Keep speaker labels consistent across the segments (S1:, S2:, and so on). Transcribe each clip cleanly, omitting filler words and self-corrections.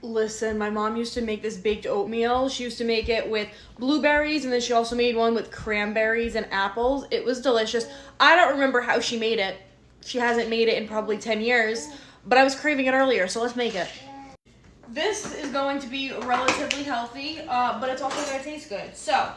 S1: Listen, my mom used to make this baked oatmeal. She used to make it with blueberries, and then she also made one with cranberries and apples. It was delicious. I don't remember how she made it. She hasn't made it in probably 10 years, but I was craving it earlier, so let's make it. This is going to be relatively healthy, but it's also going to taste good. So,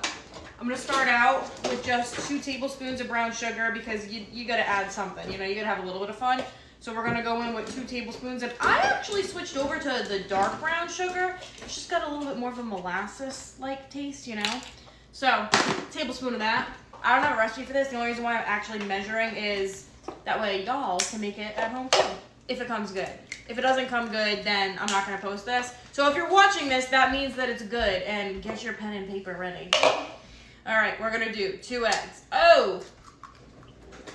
S1: I'm going to start out with just 2 tablespoons of brown sugar because you got to add something. You know, you got to have a little bit of fun. So we're going to go in with 2 tablespoons. And I actually switched over to the dark brown sugar. It's just got a little bit more of a molasses-like taste, you know. So, tablespoon of that. I don't have a recipe for this. The only reason why I'm actually measuring is that way y'all can make it at home too, if it comes good. If it doesn't come good, then I'm not going to post this. So if you're watching this, that means that it's good. And get your pen and paper ready. All right, we're going to do 2 eggs. Oh!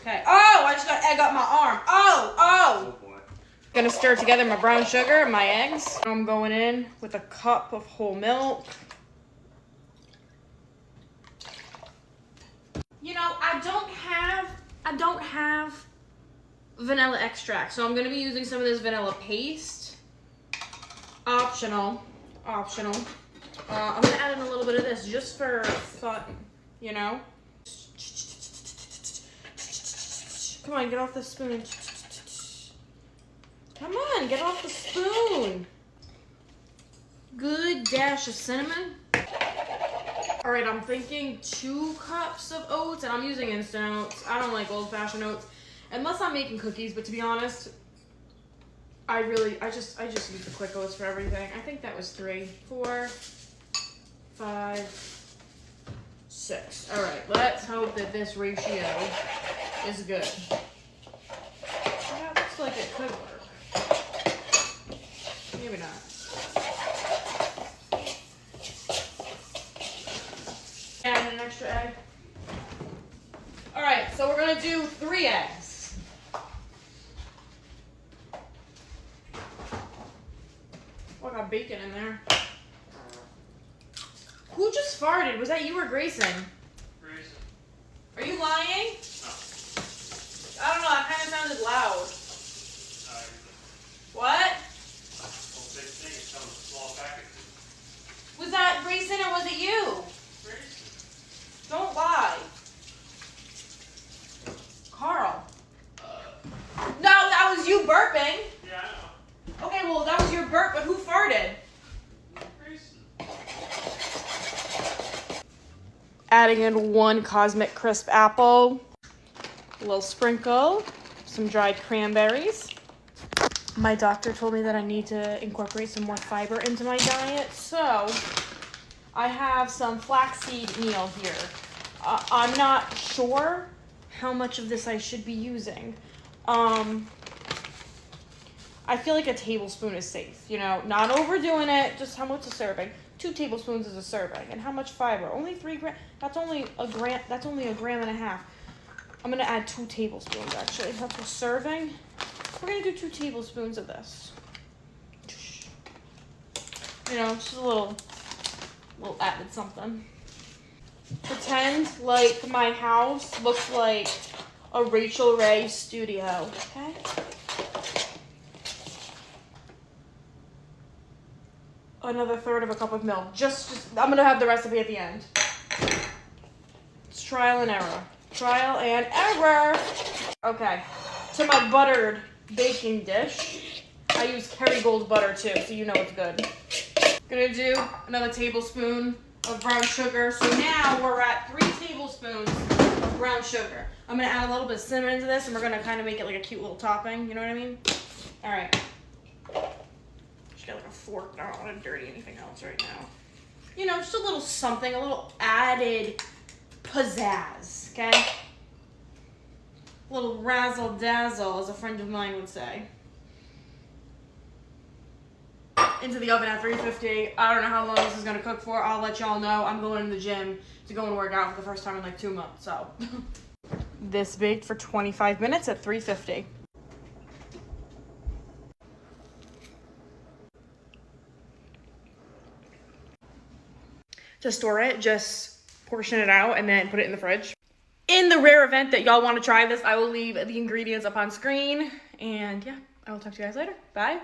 S1: Okay. Oh, I just got egg up my arm. Oh boy. Gonna stir together my brown sugar and my eggs. I'm going in with a cup of whole milk. You know, I don't have vanilla extract, so I'm gonna be using some of this vanilla paste. Optional. I'm gonna add in a little bit of this just for fun, you know? Come on, get off the spoon. Come on, get off the spoon. Good dash of cinnamon. All right, I'm thinking 2 cups of oats, and I'm using instant oats. I don't like old-fashioned oats, unless I'm making cookies, but to be honest, I just use the quick oats for everything. I think that was 3, 4, 5, 6. All right, let's hope that this ratio is good. That looks like it could work. Maybe not. Add an extra egg. All right, so we're gonna do 3 eggs. Oh, I got bacon in there. Who just farted? Was that you or Grayson?
S2: Grayson.
S1: Are you lying? No. I don't know, that kind of sounded loud. What? Was that Grayson or was it you? Grayson. Don't lie. Carl. No, that was you burping.
S2: Yeah, I know.
S1: Okay, well, that was your burp, but who farted? Adding in 1 Cosmic Crisp apple, a little sprinkle, some dried cranberries. My doctor told me that I need to incorporate some more fiber into my diet, so I have some flaxseed meal here. I'm not sure how much of this I should be using. I feel like a tablespoon is safe, you know, not overdoing it, just how much a serving. 2 tablespoons is a serving. And how much fiber? Only 3 grams. That's only a gram. That's only a gram and a half. I'm gonna add 2 tablespoons actually. That's a serving. We're gonna do 2 tablespoons of this. You know, just a little added something. Pretend like my house looks like a Rachel Ray studio. Okay. Another 1/3 of a cup of milk. Just I'm gonna have the recipe at the end. It's trial and error. Trial and error. Okay, to my buttered baking dish. I use Kerrygold butter too, so you know it's good. Gonna do another tablespoon of brown sugar. So now we're at 3 tablespoons of brown sugar. I'm gonna add a little bit of cinnamon into this, and we're gonna kind of make it like a cute little topping. You know what I mean? All right. Just got like a fork. I don't want to dirty anything else right now. You know, just a little something, a little added pizzazz, okay? A little razzle dazzle, as a friend of mine would say. Into the oven at 350. I don't know how long this is gonna cook for. I'll let y'all know. I'm going to the gym to go and work out for the first time in like 2 months, so. This baked for 25 minutes at 350. To store it, just portion it out and then put it in the fridge. In the rare event that y'all want to try this, I will leave the ingredients up on screen. And yeah, I will talk to you guys later. Bye.